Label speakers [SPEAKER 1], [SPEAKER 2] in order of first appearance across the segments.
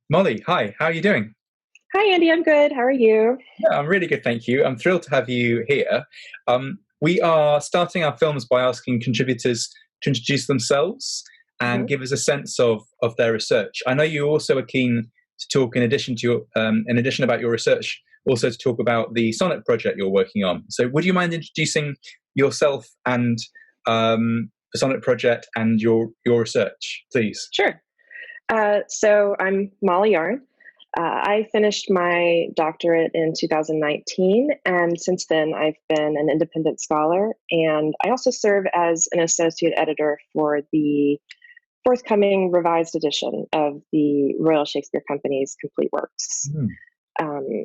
[SPEAKER 1] Molly, hi, how are you doing?
[SPEAKER 2] Hi, Andy. I'm good. How are you?
[SPEAKER 1] Yeah, I'm really good, thank you. I'm thrilled to have you here. We are starting our films by asking contributors to introduce themselves and
[SPEAKER 2] hmm
[SPEAKER 1] give us a sense of their research. I know you also are keen to talk, in addition to in addition about your research, also to talk about the sonnet project you're working on. So, would you mind introducing yourself and the sonnet project and your research, please?
[SPEAKER 2] Sure. So I'm Molly Yarn. I finished my doctorate in 2019, and since then I've been an independent scholar, and I also serve as an associate editor for the forthcoming revised edition of the Royal Shakespeare Company's complete works.
[SPEAKER 1] Hmm.
[SPEAKER 2] Um,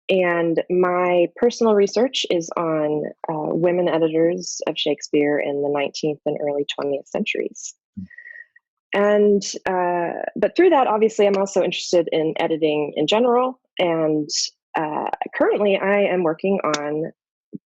[SPEAKER 2] and my personal research is on women editors of Shakespeare in the 19th and early 20th centuries. And but through that, obviously, I'm also interested in editing in general. And currently, I am working on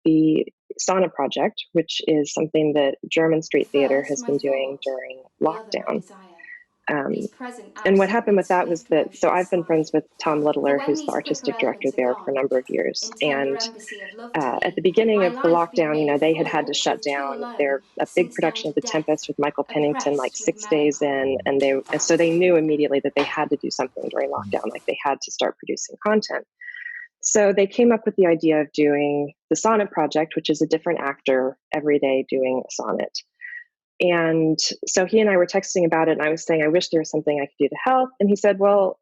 [SPEAKER 2] the sonnet project, which is something that Jermyn Street Theatre
[SPEAKER 3] First
[SPEAKER 2] has
[SPEAKER 3] my
[SPEAKER 2] been doing
[SPEAKER 3] thought,
[SPEAKER 2] during
[SPEAKER 3] the other my
[SPEAKER 2] lockdown.
[SPEAKER 3] desire.
[SPEAKER 2] Um,
[SPEAKER 3] These present
[SPEAKER 2] and what
[SPEAKER 3] absent
[SPEAKER 2] happened
[SPEAKER 3] with
[SPEAKER 2] with that was
[SPEAKER 3] swift
[SPEAKER 2] that so
[SPEAKER 3] motion
[SPEAKER 2] I've been
[SPEAKER 3] sigh.
[SPEAKER 2] friends with Tom
[SPEAKER 3] For
[SPEAKER 2] Littler,
[SPEAKER 3] when
[SPEAKER 2] who's the
[SPEAKER 3] these quicker
[SPEAKER 2] artistic director
[SPEAKER 3] elements are
[SPEAKER 2] there for a
[SPEAKER 3] gone,
[SPEAKER 2] number of years.
[SPEAKER 3] in tender
[SPEAKER 2] And
[SPEAKER 3] embassy of love to
[SPEAKER 2] at
[SPEAKER 3] me,
[SPEAKER 2] the beginning
[SPEAKER 3] my
[SPEAKER 2] of the
[SPEAKER 3] life being
[SPEAKER 2] lockdown,
[SPEAKER 3] made
[SPEAKER 2] they had to
[SPEAKER 3] full
[SPEAKER 2] shut
[SPEAKER 3] with toil
[SPEAKER 2] down
[SPEAKER 3] alone,
[SPEAKER 2] their a big
[SPEAKER 3] sinks down
[SPEAKER 2] production
[SPEAKER 3] to
[SPEAKER 2] of The
[SPEAKER 3] death,
[SPEAKER 2] Tempest with Michael Pennington like
[SPEAKER 3] oppressed with
[SPEAKER 2] 6 days in,
[SPEAKER 3] melancholy.
[SPEAKER 2] and so they knew immediately that they had to do something during lockdown, like they had to start producing content. So they came up with the idea of doing the Sonnet Project, which is a different actor every day doing a sonnet. And so he and I were texting about it, and I was saying, I wish there was something I could do to help. And he said, well,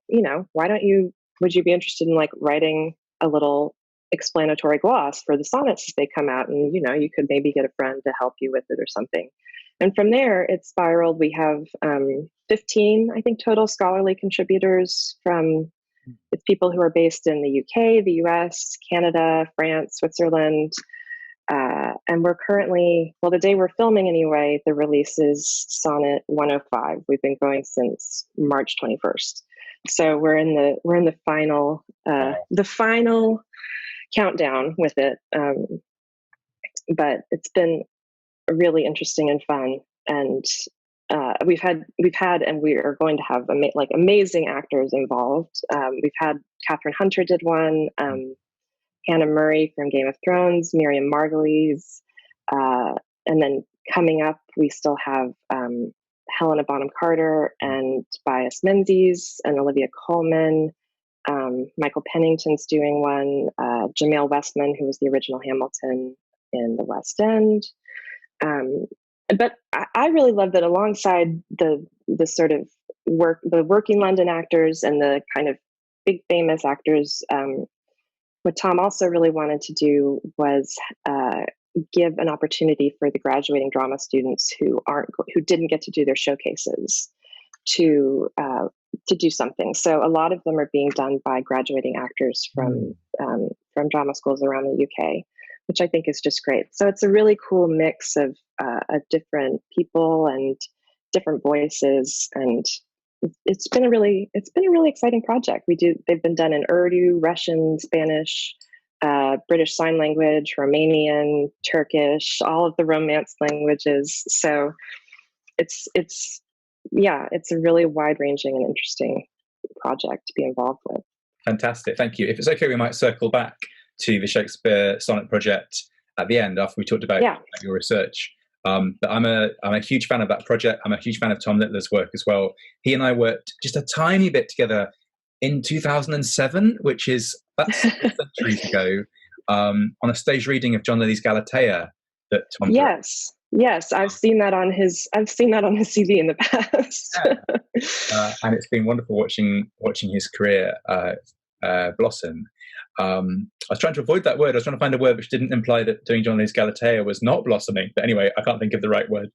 [SPEAKER 2] why don't you, would you be interested in like writing a little explanatory gloss for the sonnets as they come out? And, you could maybe get a friend to help you with it or something. And from there, it spiraled. We have 15, I think, total scholarly contributors from it's people who are based in the UK, the US, Canada, France, Switzerland, and we're currently, well, the day we're filming anyway, the release is Sonnet 105. We've been going since March 21st. So we're in
[SPEAKER 1] Wow.
[SPEAKER 2] the final countdown with it. But it's been really interesting and fun. And we've had, and we are going to have amazing actors involved. We've had Catherine Hunter did one. Hannah Murray from Game of Thrones, Miriam Margolyes, and then coming up, we still have Helena Bonham Carter and Tobias Menzies and Olivia Colman. Michael Pennington's doing one. Jamel Westman, who was the original Hamilton in the West End. Um, but I really love that alongside the sort of the working London actors and the kind of big famous actors. What Tom also really wanted to do was give an opportunity for the graduating drama students who didn't get to do their showcases to do something. So a lot of them are being done by graduating actors from drama schools around the UK, which I think is just great. So it's a really cool mix of different people and different voices, and it's been a really exciting project. They've been done in Urdu, Russian, Spanish, British Sign Language, Romanian, Turkish, all of the Romance languages. So it's a really wide ranging and interesting project to be involved with.
[SPEAKER 1] Fantastic, thank you. If it's okay, we might circle back to the Shakespeare Sonnet Project at the end after we talked about
[SPEAKER 2] Yeah.
[SPEAKER 1] your research. But I'm a huge fan of that project. I'm a huge fan of Tom Littler's work as well. He and I worked just a tiny bit together in 2007, which is that's centuries ago, on a stage reading of John Lilly's Galatea that Tom directed.
[SPEAKER 2] Yes, I've seen that on his CV in the past.
[SPEAKER 1] And it's been wonderful watching his career blossom. I was trying to avoid that word. I was trying to find a word which didn't imply that doing John Lee's Galatea was not blossoming. But anyway, I can't think of the right word.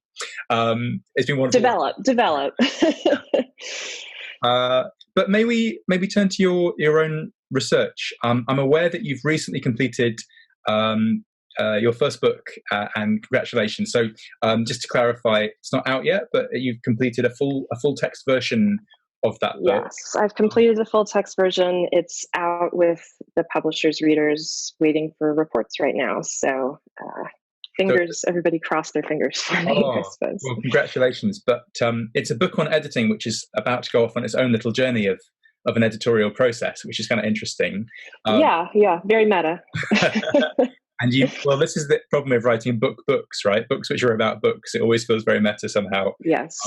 [SPEAKER 1] It's been wonderful.
[SPEAKER 2] Develop.
[SPEAKER 1] But may we maybe turn to your own research? I'm aware that you've recently completed your first book, and congratulations. So just to clarify, it's not out yet, but you've completed a full text version of that book.
[SPEAKER 2] Yes, I've completed the full text version. It's out with the publisher's readers, waiting for reports right now. So everybody cross their fingers for me, I suppose.
[SPEAKER 1] Well, congratulations. But it's a book on editing, which is about to go off on its own little journey of of an editorial process, which is kind of interesting.
[SPEAKER 2] Yeah, very meta.
[SPEAKER 1] And well, this is the problem with writing books, right? Books which are about books. It always feels very meta somehow.
[SPEAKER 2] Yes.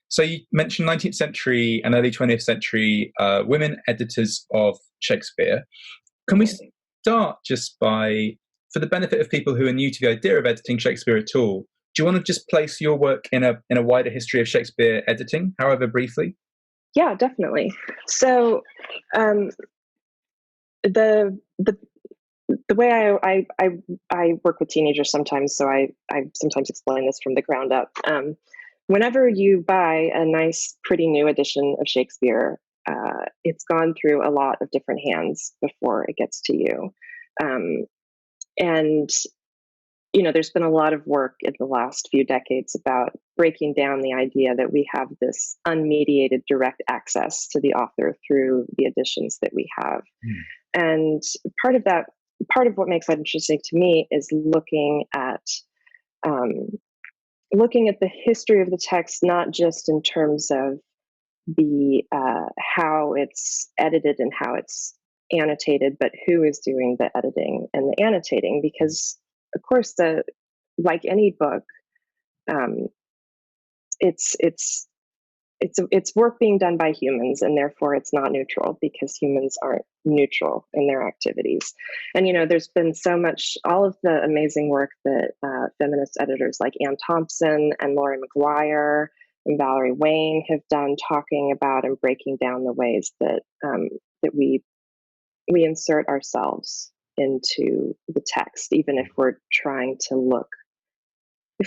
[SPEAKER 1] So you mentioned 19th century and early 20th century women editors of Shakespeare. Can we start just by, for the benefit of people who are new to the idea of editing Shakespeare at all, do you want to just place your work in a wider history of Shakespeare editing, however briefly?
[SPEAKER 2] Yeah, definitely. So the way I work with teenagers sometimes, so I sometimes explain this from the ground up. Whenever you buy a nice, pretty new edition of Shakespeare, it's gone through a lot of different hands before it gets to you. And, there's been a lot of work in the last few decades about breaking down the idea that we have this unmediated direct access to the author through the editions that we have. And part of what makes that interesting to me is looking at the history of the text, not just in terms of the how it's edited and how it's annotated, but who is doing the editing and the annotating. Because, of course, like any book, it's work being done by humans, and therefore it's not neutral, because humans aren't neutral in their activities. And there's been so much, all of the amazing work that feminist editors like Anne Thompson and Laurie McGuire and Valerie Wayne have done, talking about and breaking down the ways that that we insert ourselves into the text, even if we're trying to look.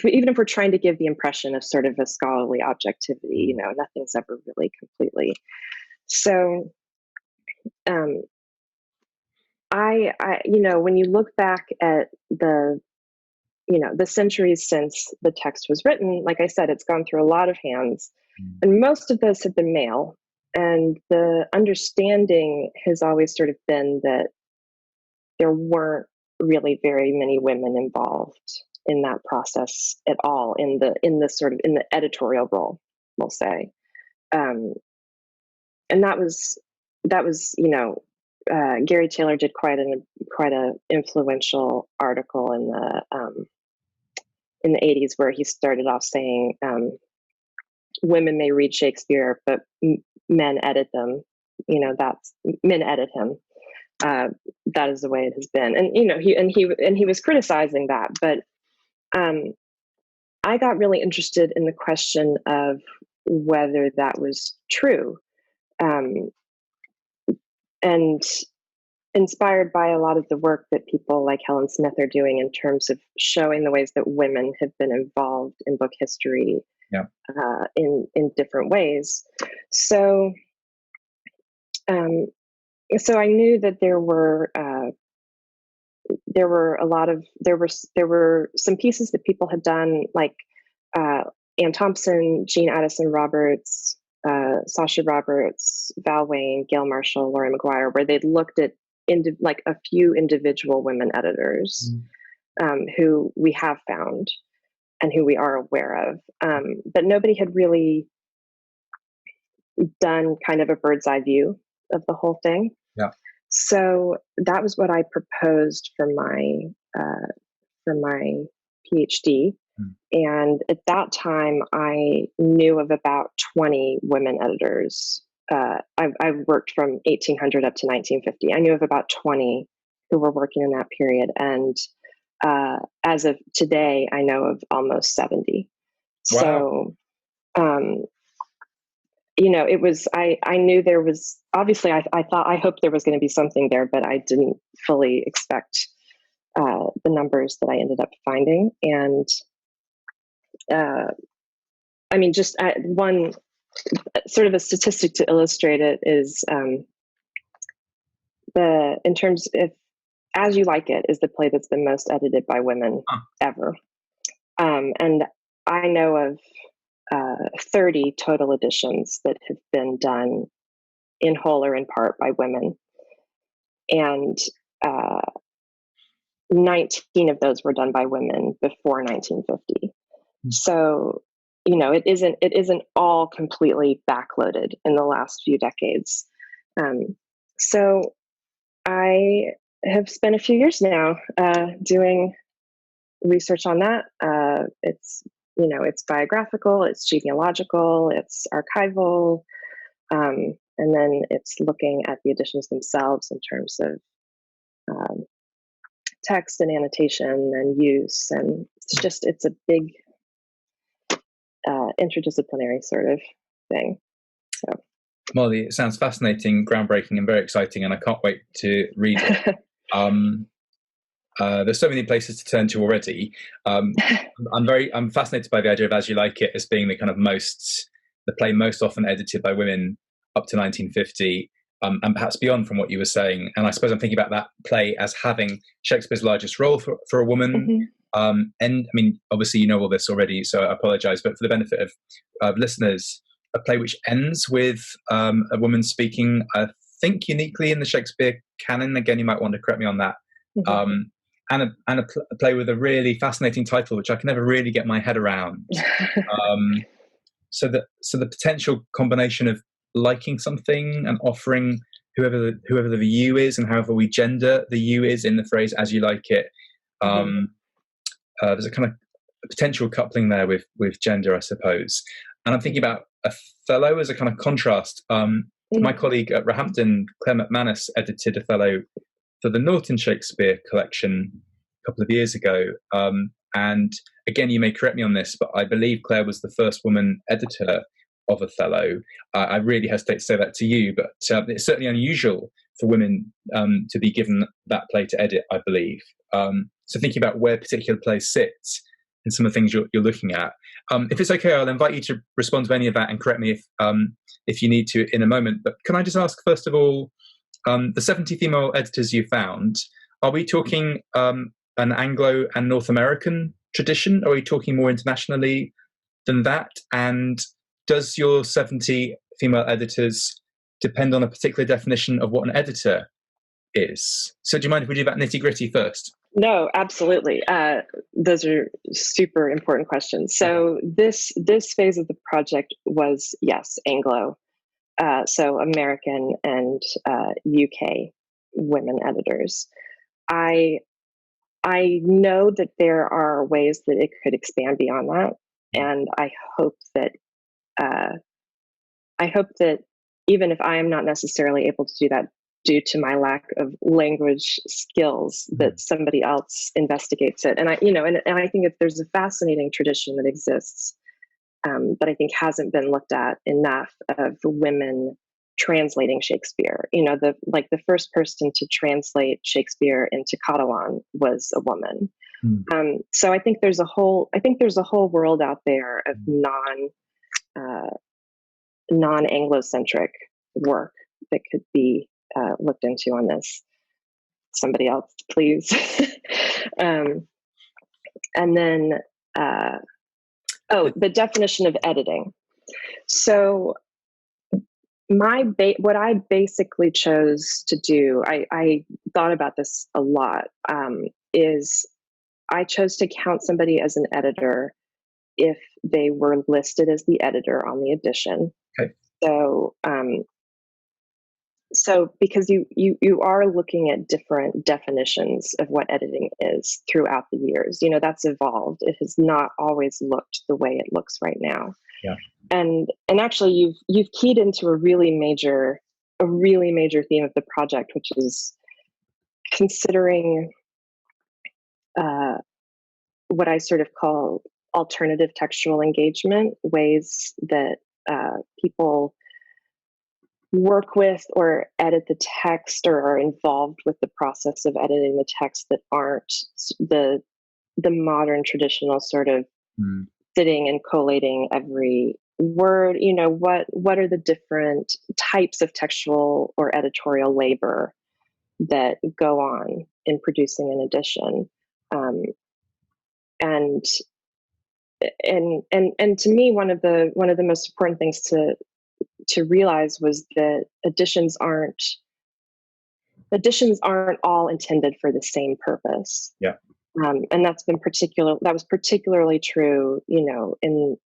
[SPEAKER 2] Even if we're trying to give the impression of sort of a scholarly objectivity, nothing's ever really completely. So, I when you look back at the centuries since the text was written, like I said, it's gone through a lot of hands, and most of those have been male. And the understanding has always sort of been that there weren't really very many women involved in that process at all, in the editorial role, we'll say. And that was Gary Taylor did quite a influential article in the 80s, where he started off saying women may read Shakespeare, but men edit them. Men edit him. That is the way it has been. And he was criticizing that, but I got really interested in the question of whether that was true, and inspired by a lot of the work that people like Helen Smith are doing in terms of showing the ways that women have been involved in book history, in different ways. So I knew that there were some pieces that people had done, like Anne Thompson, Jean Addison Roberts, Sasha Roberts, Val Wayne, Gail Marshall, Laurie McGuire, where they'd looked at a few individual women editors who we have found and who we are aware of, but nobody had really done kind of a bird's eye view of the whole thing.
[SPEAKER 1] Yeah.
[SPEAKER 2] So that was what I proposed for my PhD. And at that time, I knew of about 20 women editors. I've worked from 1800 up to 1950. I knew of about 20 who were working in that period. And as of today, I know of almost 70.
[SPEAKER 1] Wow.
[SPEAKER 2] So, it was, I knew there was, obviously, I hoped there was going to be something there, but I didn't fully expect the numbers that I ended up finding. And just one sort of a statistic to illustrate it is in terms of As You Like It is the play that's been most edited by women ever. And I know of 30 total editions that have been done in whole or in part by women. And 19 of those were done by women before 1950. So, it isn't all completely backloaded in the last few decades. So I have spent a few years now doing research on that. It's it's biographical, it's genealogical, it's archival, and then it's looking at the editions themselves in terms of text and annotation and use, and it's a big interdisciplinary sort of thing. So,
[SPEAKER 1] Molly, it sounds fascinating, groundbreaking, and very exciting, and I can't wait to read it. There's so many places to turn to already. I'm fascinated by the idea of As You Like It as being the play most often edited by women up to 1950, and perhaps beyond from what you were saying. And I suppose I'm thinking about that play as having Shakespeare's largest role for a woman. And I mean, obviously, you know all this already, so I apologize, but for the benefit of listeners, a play which ends with a woman speaking, I think uniquely in the Shakespeare canon. Again, you might want to correct me on that. And a play with a really fascinating title, which I can never really get my head around. So the potential combination of liking something and offering whoever the you is, and however we gender the you is in the phrase "as you like it." There's a kind of potential coupling there with gender, I suppose. And I'm thinking about Othello as a kind of contrast. My colleague at Roehampton, Claire McManus, edited Othello for the Norton Shakespeare collection a couple of years ago. And again, you may correct me on this, but I believe Claire was the first woman editor of Othello. I really hesitate to say that to you, but it's certainly unusual for women to be given that play to edit, I believe. So thinking about where particular plays sit and some of the things you're looking at. If it's okay, I'll invite you to respond to any of that and correct me if you need to in a moment. But can I just ask, first of all, the 70 female editors you found, are we talking an Anglo and North American tradition, or are we talking more internationally than that? And does your 70 female editors depend on a particular definition of what an editor is? So do you mind if we do that nitty-gritty first?
[SPEAKER 2] No, absolutely. Those are super important questions. So this phase of the project was, yes, Anglo. So American and UK women editors. I know that there are ways that it could expand beyond that, and I hope that even if I am not necessarily able to do that due to my lack of language skills, that somebody else investigates it. And I think that there's a fascinating tradition that exists that I think hasn't been looked at enough, of women translating Shakespeare. The first person to translate Shakespeare into Catalan was a woman. So I think there's a whole world out there of non-Anglo-centric work that could be looked into on this. Somebody else, please. And then the definition of editing. So what I basically chose to do, I thought about this a lot, is I chose to count somebody as an editor if they were listed as the editor on the edition.
[SPEAKER 1] Okay.
[SPEAKER 2] So because you are looking at different definitions of what editing is throughout the years, that's evolved. It has not always looked the way it looks right now.
[SPEAKER 1] Yeah.
[SPEAKER 2] And actually you've keyed into a really major theme of the project, which is considering what I sort of call alternative textual engagement, ways that people work with or edit the text or are involved with the process of editing the text that aren't the modern traditional sort of sitting and collating every word. What are the different types of textual or editorial labor that go on in producing an edition? And to me, one of the most important things to realize was that editions aren't all intended for the same purpose.
[SPEAKER 1] Yeah.
[SPEAKER 2] And that was particularly true, in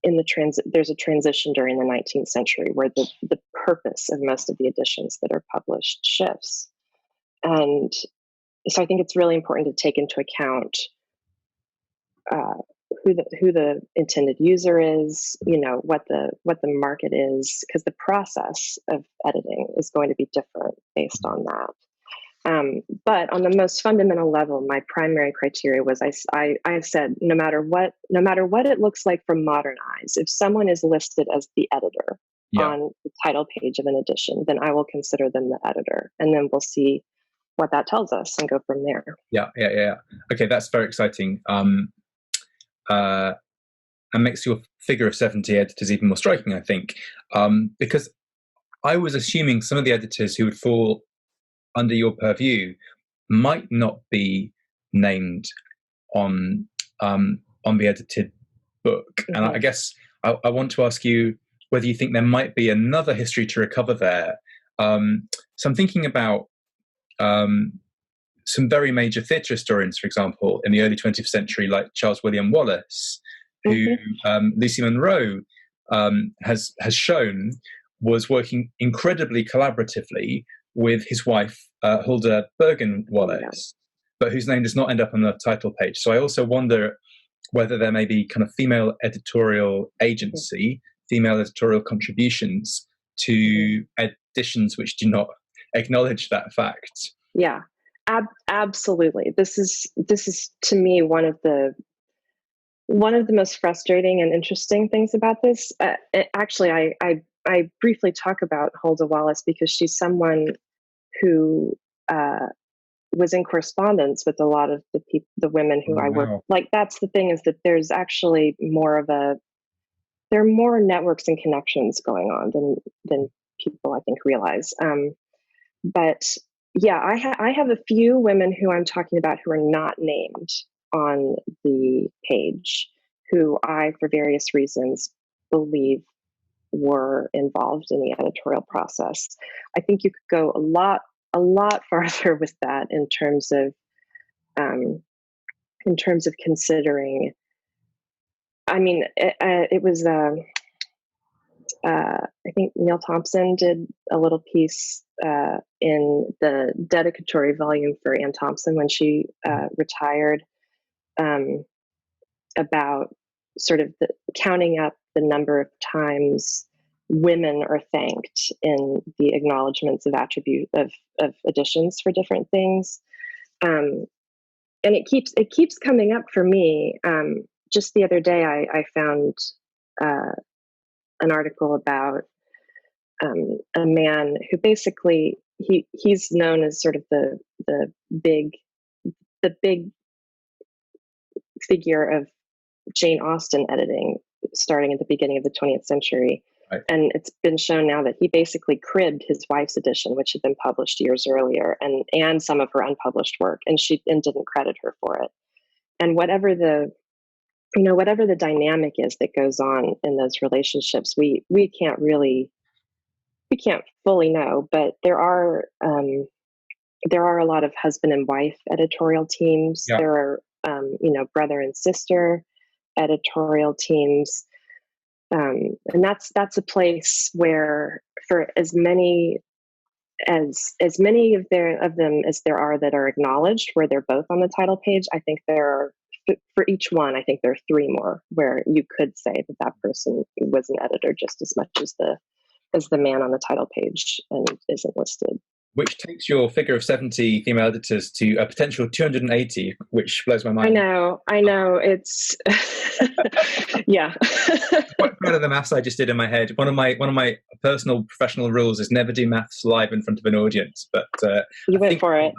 [SPEAKER 2] the there's a transition during the 19th century where the purpose of most of the editions that are published shifts. And so I think it's really important to take into account who the intended user is, what the market is, because the process of editing is going to be different based on that. But on the most fundamental level, my primary criteria was I said no matter what it looks like from modern eyes, if someone is listed as the editor on the title page of an edition, then I will consider them the editor, and then we'll see what that tells us and go from there.
[SPEAKER 1] Yeah. Okay, that's very exciting. And makes your figure of 70 editors even more striking, I think, because I was assuming some of the editors who would fall under your purview might not be named on the edited book. Mm-hmm. And I guess I want to ask you whether you think there might be another history to recover there. So I'm thinking about some very major theatre historians, for example, in the early 20th century, like Charles William Wallace, who Lucy Monroe has shown was working incredibly collaboratively with his wife, Huldah Bergen Wallace, but whose name does not end up on the title page. So I also wonder whether there may be kind of female editorial agency, female editorial contributions to editions which do not acknowledge that fact.
[SPEAKER 2] Yeah, absolutely. This is to me one of the most frustrating and interesting things about this. Actually, I briefly talk about Huldah Wallace because she's someone who was in correspondence with a lot of the women who I work. Like, that's the thing, is that there's actually there are more networks and connections going on than people I think realize. But yeah, I have a few women who I'm talking about who are not named on the page, who I, for various reasons, believe were involved in the editorial process. I think you could go a lot farther with that in terms of considering. I mean, it was. I think Neil Thompson did a little piece in the dedicatory volume for Anne Thompson when she retired, about sort of counting up the number of times women are thanked in the acknowledgments of attribute of editions for different things, and it keeps coming up for me. Just the other day, I found an article about a man who basically he's known as sort of the big figure of Jane Austen editing starting at the beginning of the 20th century. Right. And it's been shown now that he basically cribbed his wife's edition, which had been published years earlier, and some of her unpublished work, and didn't credit her for it. And whatever the dynamic is that goes on in those relationships, we can't fully know, but there are a lot of husband and wife editorial teams. Yeah. There are brother and sister editorial teams, and that's a place where, for as many of them as there are that are acknowledged, where they're both on the title page, I think there are, for each one, I think there are 3 more where you could say that person was an editor just as much as the man on the title page and isn't listed.
[SPEAKER 1] Which takes your figure of 70 female editors to a potential 280, which blows my mind.
[SPEAKER 2] I know. It's yeah.
[SPEAKER 1] I'm quite proud of the maths I just did in my head. One of my personal professional rules is never do maths live in front of an audience. But
[SPEAKER 2] you went for it.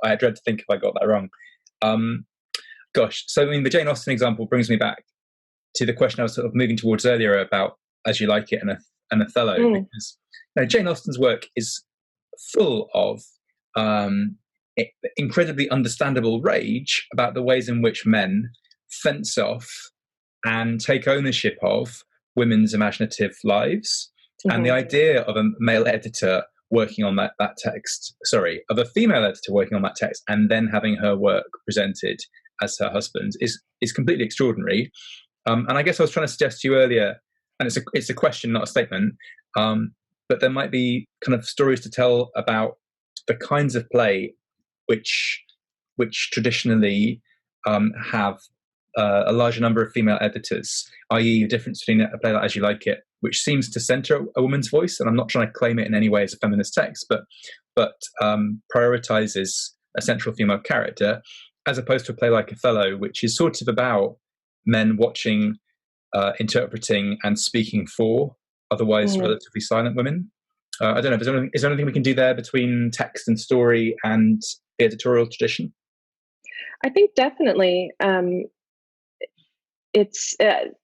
[SPEAKER 1] I dread to think if I got that wrong. Gosh, so I mean, the Jane Austen example brings me back to the question I was sort of moving towards earlier about As You Like It and Othello, because Jane Austen's work is full of incredibly understandable rage about the ways in which men fence off and take ownership of women's imaginative lives. Mm-hmm. And the idea of a male editor working on that text, of a female editor working on that text and then having her work presented as her husband's is completely extraordinary. And I guess I was trying to suggest to you earlier, and it's a question, not a statement, but there might be kind of stories to tell about the kinds of play which traditionally have a larger number of female editors, i.e. the difference between a play like As You Like It, which seems to center a woman's voice, and I'm not trying to claim it in any way as a feminist text, but prioritizes a central female character, as opposed to a play like Othello, which is sort of about men watching, interpreting, and speaking for otherwise relatively silent women. I don't know. Is there anything we can do there between text and story and the editorial tradition?
[SPEAKER 2] I think definitely.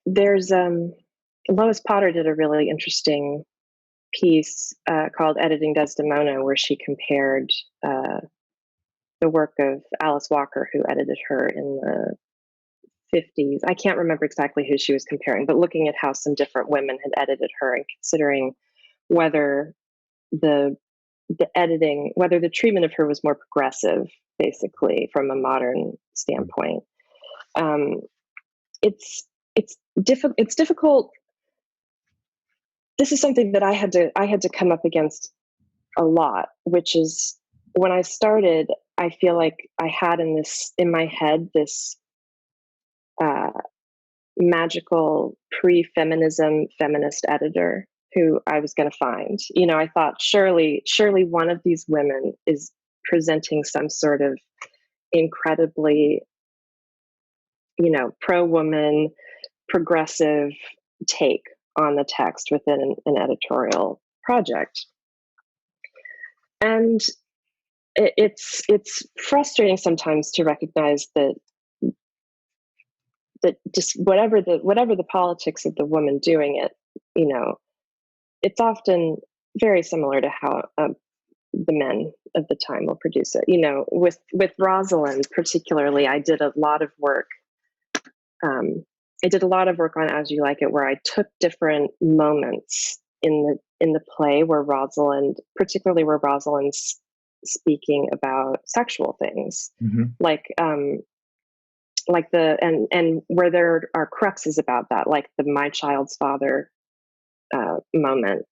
[SPEAKER 2] There's Lois Potter did a really interesting piece called Editing Desdemona, where she compared the work of Alice Walker, who edited her in the 50s. I can't remember exactly who she was comparing, but looking at how some different women had edited her and considering whether the treatment of her was more progressive, basically, from a modern standpoint. It's difficult. This is something that I had to come up against a lot, which is when I started, I feel like I had in my head this magical pre-feminism feminist editor who I was going to find. I thought surely one of these women is presenting some sort of incredibly, pro-woman, progressive take on the text within an editorial project. And it's frustrating sometimes to recognize that just whatever the politics of the woman doing it, it's often very similar to how the men of the time will produce it. With Rosalind particularly, I did a lot of work. I did a lot of work on As You Like It, where I took different moments in the play where Rosalind's speaking about sexual things, like where there are cruxes about that, like the My Child's Father moment.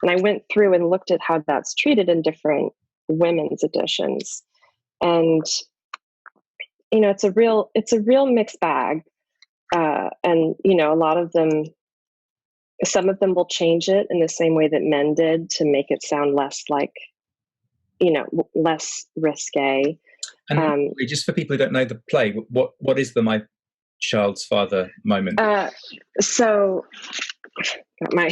[SPEAKER 2] And I went through and looked at how that's treated in different women's editions, and it's a real mixed bag. And a lot of them, some of them will change it in the same way that men did to make it sound less like, less risque.
[SPEAKER 1] And just for people who don't know the play, what is the My Child's Father moment?
[SPEAKER 2] So, got my.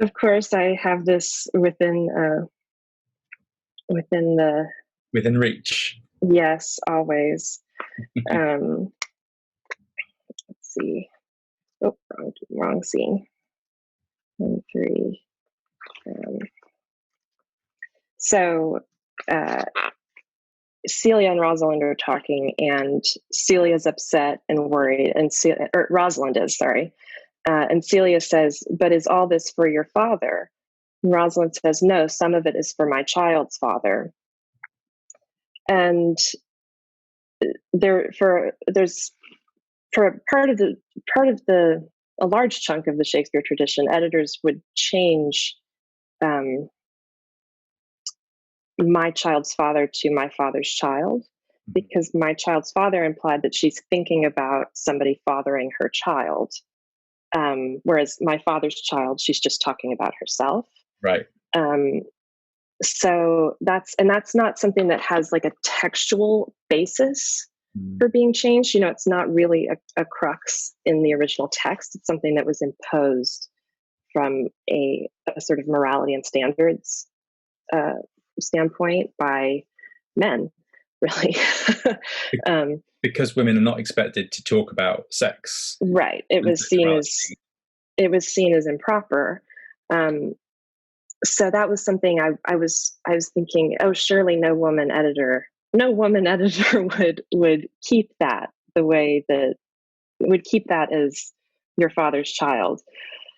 [SPEAKER 2] Of course, I have this within
[SPEAKER 1] reach.
[SPEAKER 2] Yes, always. Let's see. Oh, wrong scene. 1, 3. So Celia and Rosalind are talking, and Celia's upset and worried, and Rosalind is, sorry. And Celia says, "But is all this for your father?" And Rosalind says, "No, some of it is for my child's father." And there's a large chunk of the Shakespeare tradition, editors would change my child's father to my father's child, because my child's father implied that she's thinking about somebody fathering her child. Whereas my father's child, she's just talking about herself.
[SPEAKER 1] Right.
[SPEAKER 2] So that's not something that has like a textual basis for being changed. It's not really a crux in the original text. It's something that was imposed from a sort of morality and standards standpoint by men, really.
[SPEAKER 1] Because women are not expected to talk about sex.
[SPEAKER 2] Right. It was seen as improper. So that was something I was thinking, oh, surely no woman editor would keep that the way that would keep that as your father's child.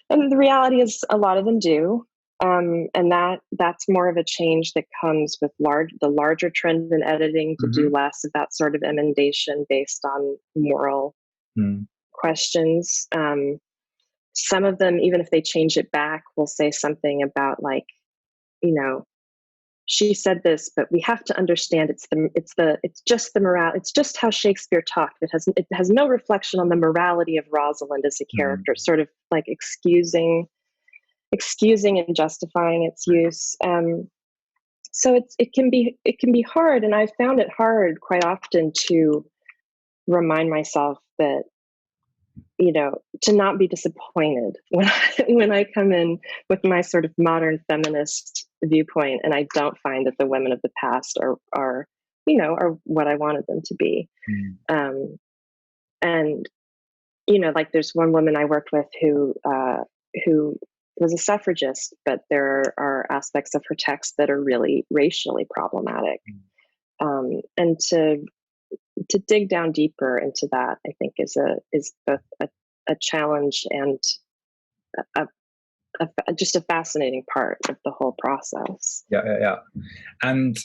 [SPEAKER 2] And the reality is a lot of them do. And that's more of a change that comes with the larger trend in editing to do less of that sort of emendation based on moral questions. some of them, even if they change it back, will say something about like, you know, she said this, but we have to understand it's just the morale. It's just how Shakespeare talked. It has no reflection on the morality of Rosalind as a character, sort of like excusing and justifying its use. So it can be hard, and I found it hard quite often to remind myself that, you know, to not be disappointed when I come in with my sort of modern feminist viewpoint and I don't find that the women of the past are what I wanted them to be. And, you know, like there's one woman I worked with who was a suffragist, but there are aspects of her text that are really racially problematic. And to dig down deeper into that, I think is both a challenge and just a fascinating part of the whole process.
[SPEAKER 1] Yeah. And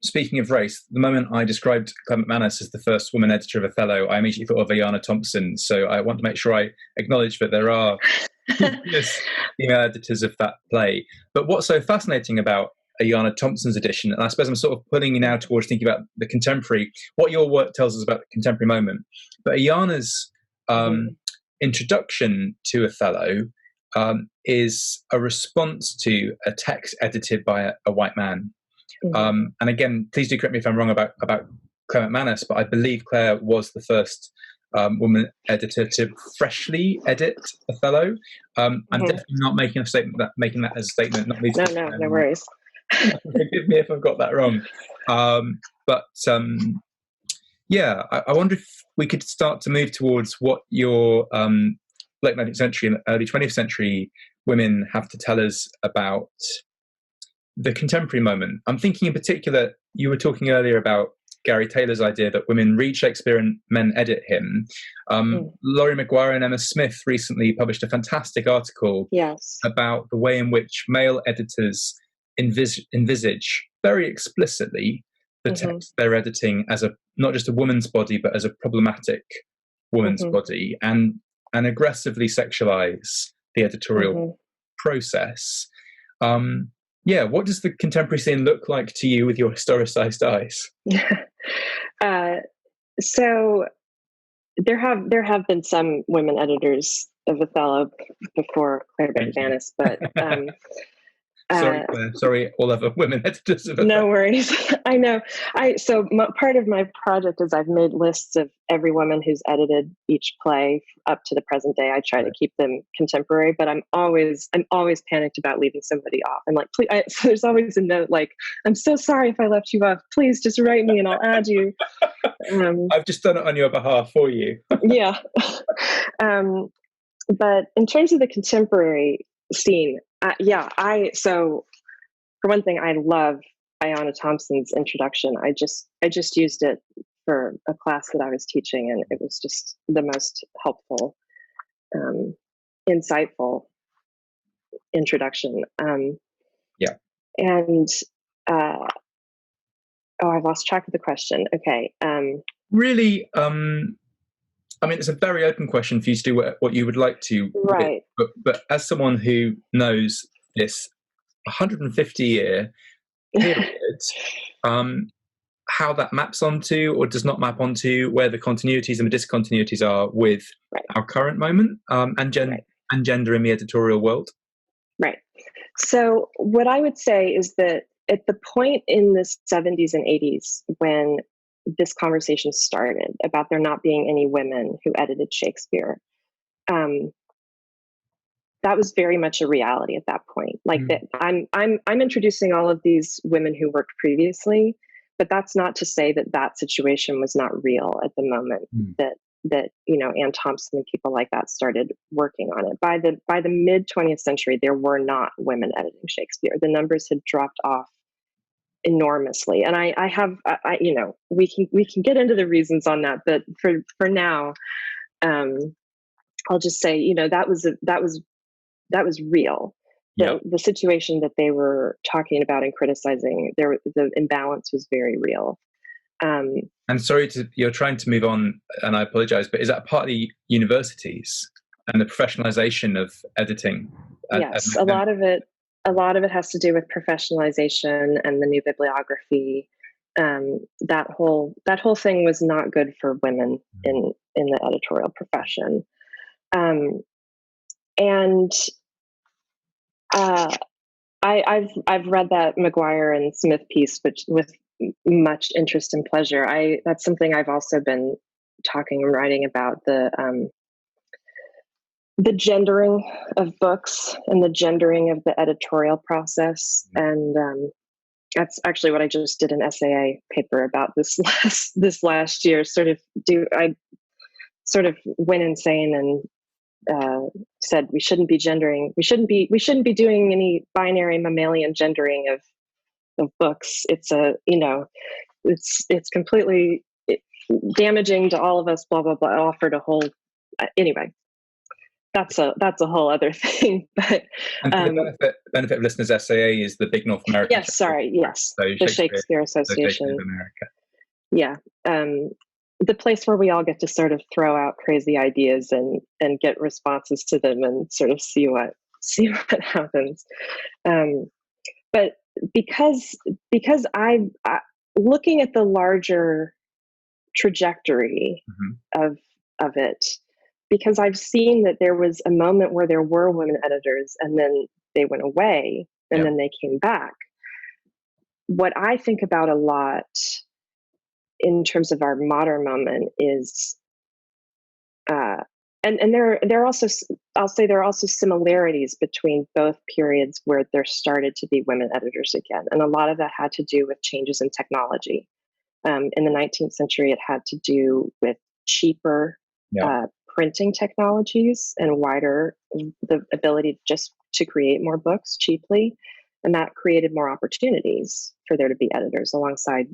[SPEAKER 1] speaking of race, the moment I described Clement Manus as the first woman editor of Othello, I immediately thought of Ayanna Thompson. So I want to make sure I acknowledge that there are female editors of that play. But what's so fascinating about Ayanna Thompson's edition, and I suppose I'm sort of pulling you now towards thinking about the contemporary, what your work tells us about the contemporary moment. But Ayanna's introduction to Othello is a response to a text edited by a white man. And again, please do correct me if I'm wrong about Clement Manus, but I believe Claire was the first woman editor to freshly edit Othello. I'm definitely not making that as a statement. Not least
[SPEAKER 2] no worries.
[SPEAKER 1] Forgive me if I've got that wrong. But I wonder if we could start to move towards what your late 19th century and early 20th century women have to tell us about the contemporary moment. I'm thinking in particular, you were talking earlier about Gary Taylor's idea that women read Shakespeare and men edit him. Laurie Maguire and Emma Smith recently published a fantastic article about the way in which male editors envisage very explicitly the text they're editing as not just a woman's body, but as a problematic woman's body, and aggressively sexualize the editorial process. What does the contemporary scene look like to you with your historicized eyes?
[SPEAKER 2] So there have been some women editors of Othello before Claire Manus, but
[SPEAKER 1] sorry, all other women editors of Othello.
[SPEAKER 2] No worries. I know. Part of my project is I've made lists of every woman who's edited each play up to the present day. I try to keep them contemporary, but I'm always panicked about leaving somebody off. I'm like, please. So there's always a note like, I'm so sorry if I left you off. Please just write me and I'll add you.
[SPEAKER 1] I've just done it on your behalf for you.
[SPEAKER 2] Yeah. But in terms of the contemporary scene, so for one thing, I love Ayanna Thompson's introduction. I just used it for a class that I was teaching, and it was just the most helpful, insightful introduction. And I've lost track of the question. Okay.
[SPEAKER 1] Really, I mean, it's a very open question for you to do what you would like to.
[SPEAKER 2] Right.
[SPEAKER 1] But as someone who knows this 150-year period, how that maps onto or does not map onto where the continuities and the discontinuities are with our current moment and gender in the editorial world. Right.
[SPEAKER 2] So what I would say is that at the point in the 70s and 80s when this conversation started about there not being any women who edited Shakespeare, that was very much a reality at that point. Like that, I'm introducing all of these women who worked previously, but that's not to say that situation was not real at the moment that Anne Thompson and people like that started working on it. By the mid 20th century, there were not women editing Shakespeare. The numbers had dropped off enormously, and we can get into the reasons on that, but for now, I'll just say that was real. The situation that they were talking about and criticizing, the imbalance was very real.
[SPEAKER 1] And sorry, you're trying to move on, and I apologize, but is that partly universities? and the professionalization of editing.
[SPEAKER 2] Yes, a lot of it has to do with professionalization and the new bibliography. That whole thing was not good for women in the editorial profession. And I've read that Maguire and Smith piece, which with much interest and pleasure. That's something I've also been talking and writing about, the gendering of books and the gendering of the editorial process. And that's actually what I just did an SAA paper about this last year. I sort of went insane and said we shouldn't be gendering. We shouldn't be doing any binary mammalian gendering of books. It's it's completely damaging to all of us. Blah blah blah. I offered a whole anyway. That's a whole other thing. But
[SPEAKER 1] and for the benefit of listeners, SAA is the big North American.
[SPEAKER 2] Yes, sorry, yes, so the Shakespeare Association
[SPEAKER 1] of America.
[SPEAKER 2] Yeah, the place where we all get to sort of throw out crazy ideas and get responses to them and sort of see what happens. But because I looking at the larger trajectory of it. Because I've seen that there was a moment where there were women editors and then they went away and then they came back. What I think about a lot in terms of our modern moment is, and there are also, I'll say there are also similarities between both periods where there started to be women editors again. And a lot of that had to do with changes in technology. In the 19th century, it had to do with cheaper printing technologies and the ability just to create more books cheaply. And that created more opportunities for there to be editors alongside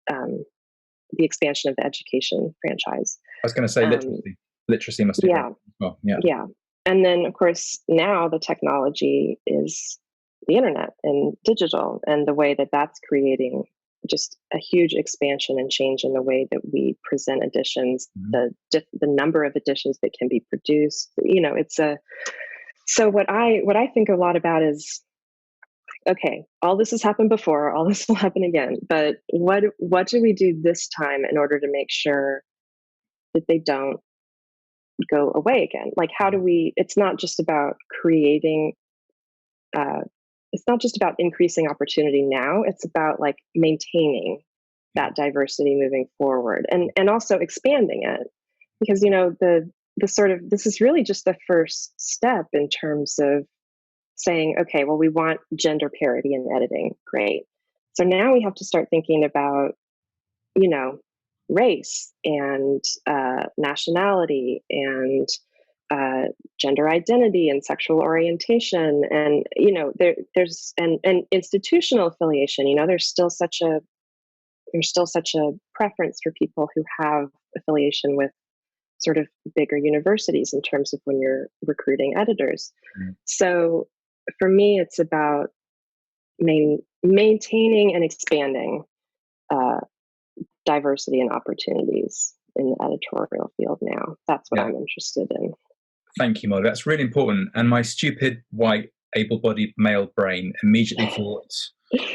[SPEAKER 2] the expansion of the education franchise.
[SPEAKER 1] I was going to say literacy must be well.
[SPEAKER 2] Yeah. And then of course now the technology is the internet and digital, and the way that that's creating just a huge expansion and change in the way that we present editions, the number of editions that can be produced. So what I think a lot about is, okay, all this has happened before, all this will happen again, but what do we do this time in order to make sure that they don't go away again? Like, how do we? It's not just about creating. It's not just about increasing opportunity now. It's about like maintaining that diversity moving forward, and also expanding it, because the sort of, this is really just the first step in terms of saying, okay, well, we want gender parity in editing. Great. So now we have to start thinking about, race and nationality and gender identity and sexual orientation, and there's institutional affiliation. There's still such a preference for people who have affiliation with sort of bigger universities in terms of when you're recruiting editors. So for me, it's about maintaining and expanding diversity and opportunities in the editorial field now. That's what I'm interested in.
[SPEAKER 1] Thank you, Molly. That's really important. And my stupid, white, able-bodied male brain immediately thought,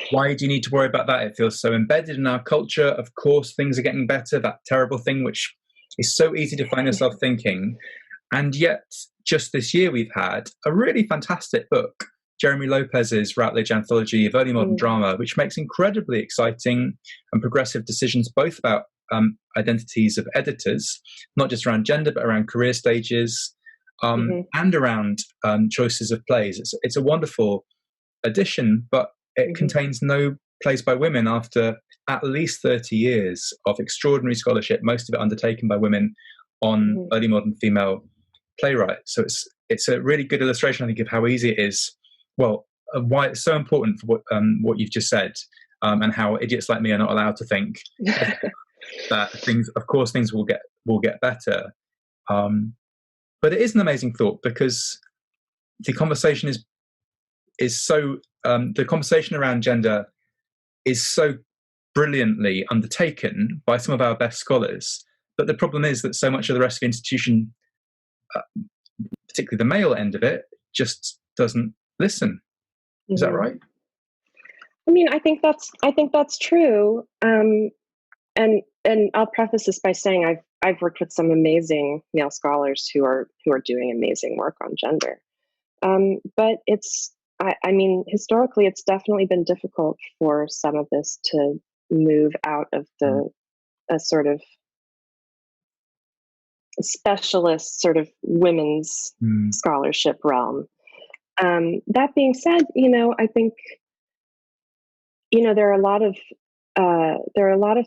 [SPEAKER 1] why do you need to worry about that? It feels so embedded in our culture. Of course, things are getting better. That terrible thing, which is so easy to find yourself thinking. And yet, just this year, we've had a really fantastic book, Jeremy Lopez's Routledge Anthology of Early Modern Drama, which makes incredibly exciting and progressive decisions, both about identities of editors, not just around gender, but around career stages, and around choices of plays. It's a wonderful edition, but it contains no plays by women after at least 30 years of extraordinary scholarship, most of it undertaken by women on early modern female playwrights. So it's a really good illustration, I think, of how easy it is, of why it's so important for what you've just said, and how idiots like me are not allowed to think that things will get better. But it is an amazing thought, because the conversation is so the conversation around gender is so brilliantly undertaken by some of our best scholars. But the problem is that so much of the rest of the institution particularly the male end of it, just doesn't listen. Is that right?
[SPEAKER 2] I mean, I think that's true. And I'll preface this by saying I've worked with some amazing male scholars who are doing amazing work on gender. But I mean, historically, it's definitely been difficult for some of this to move out of a sort of specialist sort of women's scholarship realm. That being said, I think, there are a lot of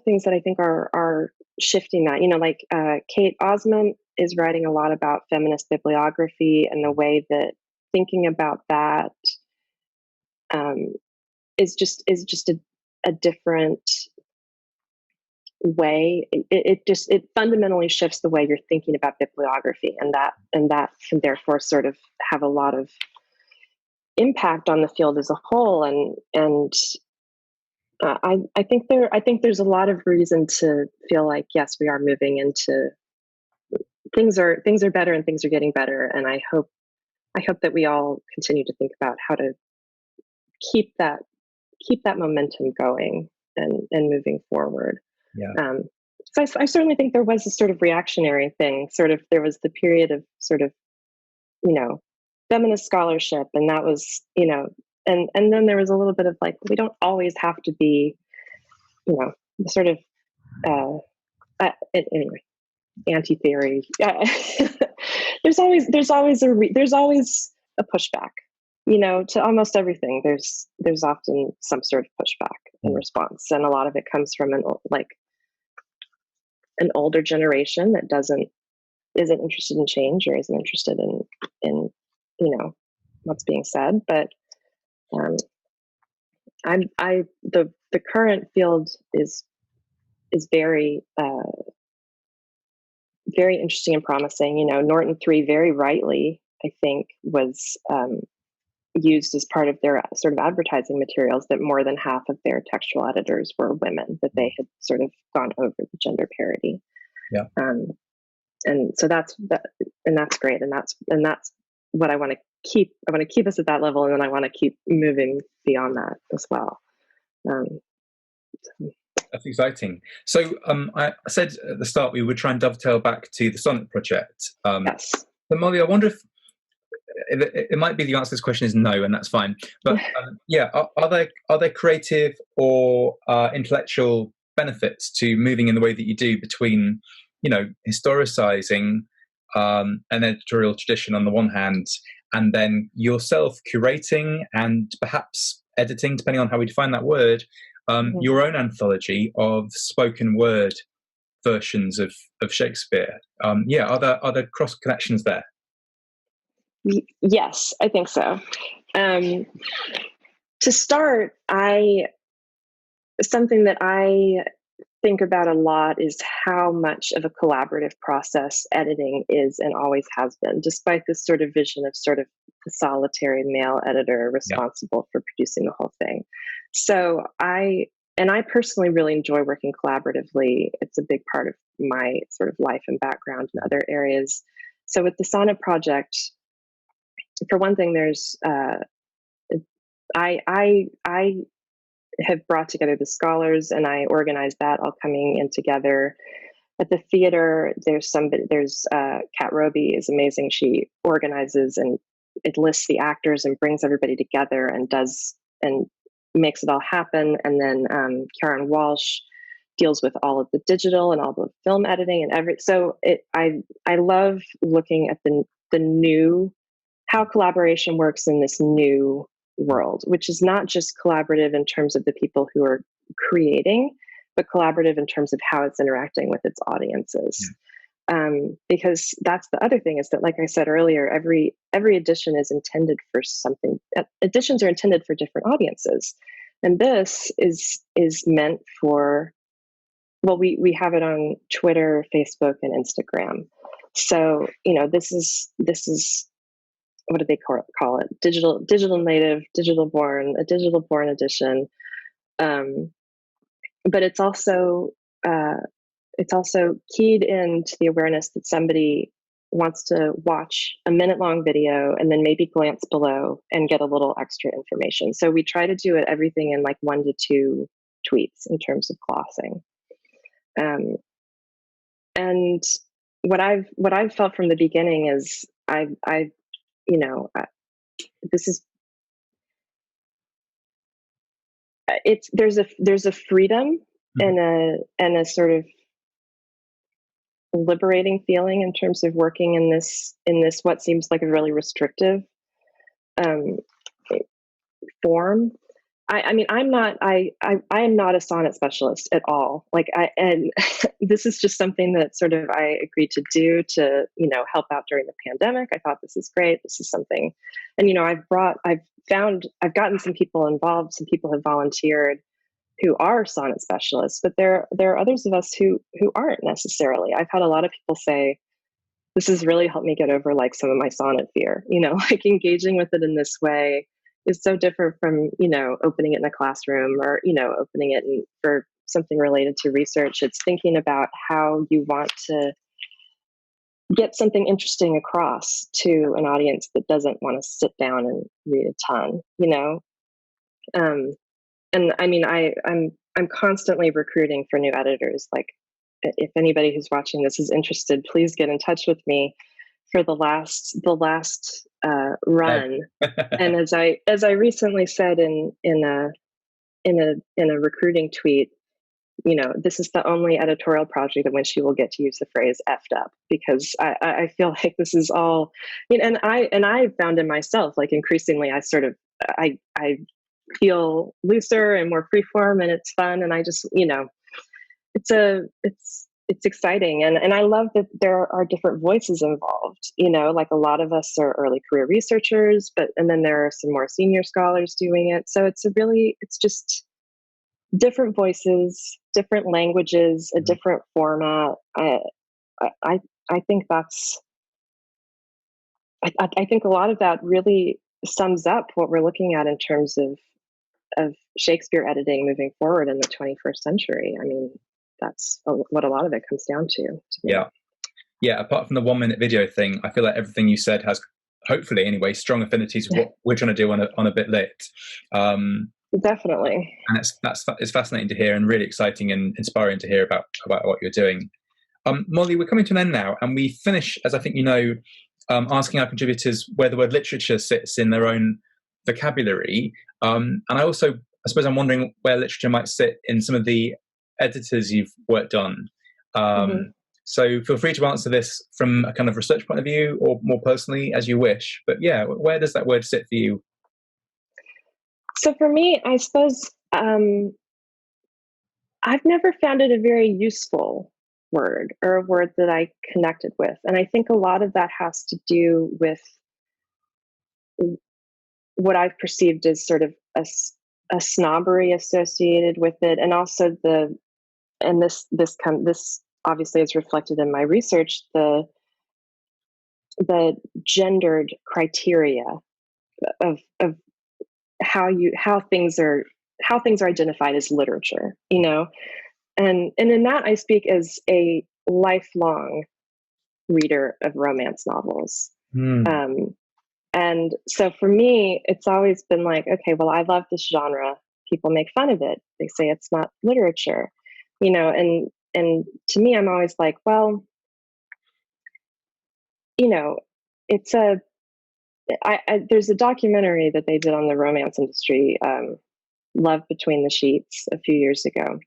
[SPEAKER 2] things that I think are shifting that. Like Kate Osmond is writing a lot about feminist bibliography, and the way that thinking about that is just a different way. It fundamentally shifts the way you're thinking about bibliography, and that can therefore sort of have a lot of impact on the field as a whole. And I think there's a lot of reason to feel like, yes, we are moving into things are better, and things are getting better. And I hope that we all continue to think about how to keep that momentum going and moving forward.
[SPEAKER 1] Yeah.
[SPEAKER 2] So I certainly think there was a sort of reactionary thing. There was the period of sort of, feminist scholarship, and that was, and then there was a little bit of like, we don't always have to be, sort of, anyway, anti-theory. There's always a pushback, to almost everything. There's often some sort of pushback in response, and a lot of it comes from an older generation that isn't interested in change, or isn't interested in what's being said. But the current field is very very interesting and promising. Norton 3 very rightly, I think, was used as part of their sort of advertising materials, that more than half of their textual editors were women, that they had sort of gone over the gender parity.
[SPEAKER 1] Yeah.
[SPEAKER 2] And so that's great, and that's what I want to keep. I want to keep us at that level, and then I want to keep moving beyond that as well.
[SPEAKER 1] That's exciting. So I said at the start we would try and dovetail back to the Sonnet project.
[SPEAKER 2] Yes.
[SPEAKER 1] But Molly, I wonder if it might be the answer to this question is no, and that's fine. But are there creative or intellectual benefits to moving in the way that you do, between historicizing an editorial tradition on the one hand, and then yourself curating and perhaps editing, depending on how we define that word, your own anthology of spoken word versions of Shakespeare? Are there cross connections there?
[SPEAKER 2] Yes, I think so. To start, something that I think about a lot is how much of a collaborative process editing is, and always has been, despite this sort of vision of sort of the solitary male editor responsible for producing the whole thing. So I personally really enjoy working collaboratively. It's a big part of my sort of life and background in other areas. So with the Sonnet project, for one thing, there's I have brought together the scholars, and I organized that all coming in together. At the theater, there's Kat Roby is amazing. She organizes and it lists the actors and brings everybody together and makes it all happen. And then Karen Walsh deals with all of the digital and all the film editing and so I love looking at the new, how collaboration works in this new world, which is not just collaborative in terms of the people who are creating, but collaborative in terms of how it's interacting with its audiences. Because that's the other thing, is that, like I said earlier, every edition is intended for something. Editions are intended for different audiences, and this is meant for, well, we have it on Twitter, Facebook, and Instagram. So this is what do they call it? Digital native, a digital born edition. But it's also keyed into the awareness that somebody wants to watch a minute-long video and then maybe glance below and get a little extra information. So we try to do everything in like 1 to 2 tweets in terms of glossing. And what I've felt from the beginning is this is there's a freedom and a sort of liberating feeling in terms of working in this what seems like a really restrictive form. I mean, I am not a sonnet specialist at all. Like and this is just something that sort of I agreed to do to, help out during the pandemic. I thought this is great. This is something, and I've gotten some people involved. Some people have volunteered who are sonnet specialists, but there are others of us who aren't necessarily. I've had a lot of people say, this has really helped me get over like some of my sonnet fear, like engaging with it in this way is so different from, opening it in a classroom or, opening it for something related to research. It's thinking about how you want to get something interesting across to an audience that doesn't want to sit down and read a ton, and I mean, I'm constantly recruiting for new editors. Like, if anybody who's watching this is interested, please get in touch with me for the last run. And as I recently said in a recruiting tweet, this is the only editorial project in which you will get to use the phrase "effed up," because I feel like this is all, and I found in myself, like, increasingly I feel looser and more freeform, and it's fun, and I just it's exciting, and I love that there are different voices involved. Like, a lot of us are early career researchers, and then there are some more senior scholars doing it. So it's just different voices, different languages, a different format. I think I think a lot of that really sums up what we're looking at in terms of Shakespeare editing moving forward in the 21st century. I mean, that's what a lot of it comes down to me.
[SPEAKER 1] Yeah. Apart from the 1-minute video thing, I feel like everything you said has, hopefully anyway, strong affinities with what we're trying to do on a bit lit.
[SPEAKER 2] Definitely.
[SPEAKER 1] And it's fascinating to hear, and really exciting and inspiring to hear about what you're doing. Molly, we're coming to an end now, and we finish, as I think asking our contributors where the word literature sits in their own vocabulary. And I suppose I'm wondering where literature might sit in some of the editors you've worked on. So feel free to answer this from a kind of research point of view, or more personally, as you wish. But yeah, where does that word sit for you?
[SPEAKER 2] So for me, I suppose I've never found it a very useful word, or a word that I connected with. And I think a lot of that has to do with what I've perceived as sort of a snobbery associated with it, and also this obviously is reflected in my research, the gendered criteria of how things are identified as literature, and in that I speak as a lifelong reader of romance novels. And so for me, it's always been like, okay, well, I love this genre. People make fun of it. They say it's not literature, and to me, I'm always like, well, it's there's a documentary that they did on the romance industry, Love Between the Sheets, a few years ago.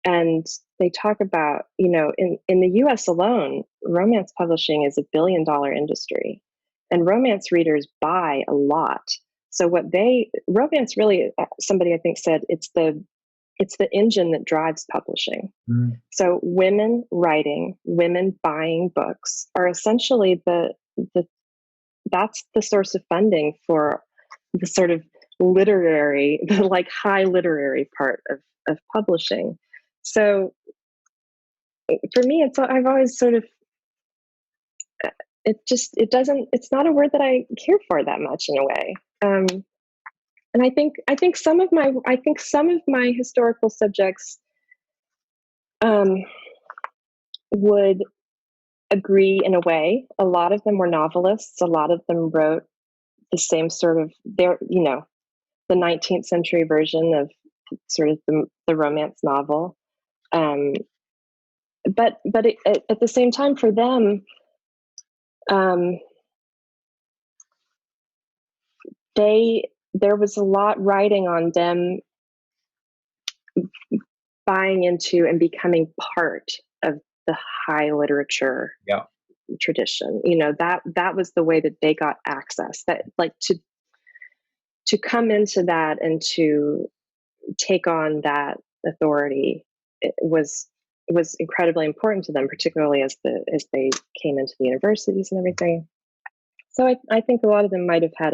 [SPEAKER 2] And they talk about, in the US alone, romance publishing is $1 billion industry, and romance readers buy a lot. So romance really, somebody I think said, it's the engine that drives publishing. So women writing, women buying books are essentially that's the source of funding for the sort of literary, the like high literary part of publishing. So for me, I've always sort of, it's not a word that I care for that much in a way. And I think some of my historical subjects would agree in a way. A lot of them were novelists. A lot of them wrote the same sort of, the 19th century version of sort of the romance novel. But at the same time, for them, there was a lot riding on them buying into and becoming part of the high literature tradition. That was the way that they got access. That, like, to come into that and to take on that authority, it was incredibly important to them, particularly as they came into the universities and everything. So I think a lot of them might have had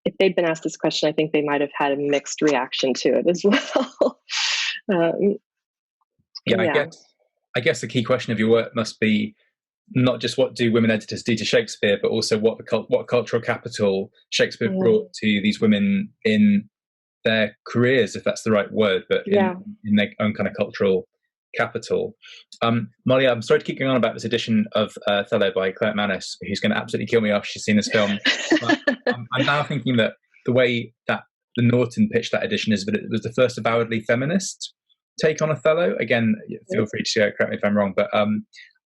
[SPEAKER 2] if they'd been asked this question, I think they might have had a mixed reaction to it as well.
[SPEAKER 1] I guess the key question of your work must be not just what do women editors do to Shakespeare, but also what cultural capital Shakespeare brought to these women in their careers, if that's the right word, but in their own kind of cultural capital. Molly, I'm sorry to keep going on about this edition of Othello by Claire Manus, who's going to absolutely kill me after she's seen this film. I'm now thinking that the way that the Norton pitched that edition is that it was the first avowedly feminist take on Othello. Again, feel free to correct me if I'm wrong, but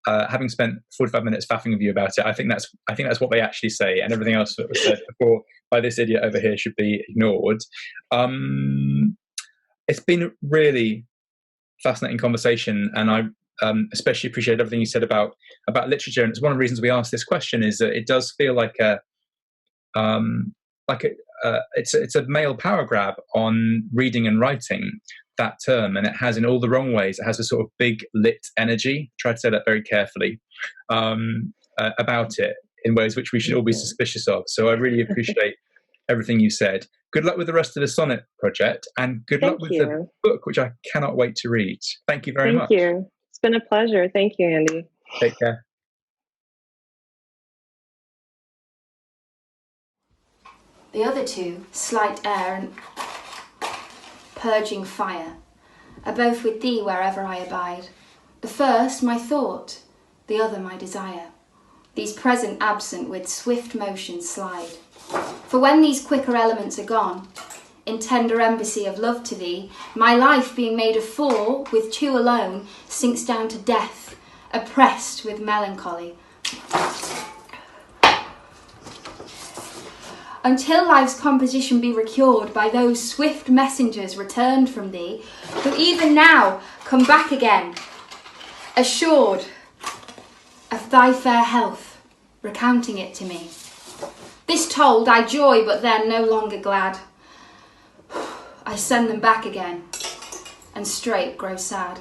[SPEAKER 1] having spent 45 minutes faffing with you about it, I think that's what they actually say, and everything else that was said before by this idiot over here should be ignored. It's been really fascinating conversation, and I especially appreciate everything you said about literature. And it's one of the reasons we asked this question is that it does feel like it's a male power grab on reading and writing, that term, and it has, in all the wrong ways, it has a sort of big lit energy. Try to say that very carefully about it, in ways which we should all be suspicious of. So I really appreciate everything you said. Good luck with the rest of the sonnet project, and good luck with the book, which I cannot wait to read. Thank you very much.
[SPEAKER 2] Thank you. It's been a pleasure. Thank you, Andy.
[SPEAKER 1] Take care.
[SPEAKER 3] The other two, slight air and purging fire, are both with thee wherever I abide. The first my thought, the other my desire. These present absent with swift motion slide. For when these quicker elements are gone, in tender embassy of love to thee, my life being made of four, with two alone, sinks down to death, oppressed with melancholy. Until life's composition be recurred by those swift messengers returned from thee, who even now come back again, assured of thy fair health, recounting it to me. This told, I joy, but then no longer glad. I send them back again, and straight grow sad.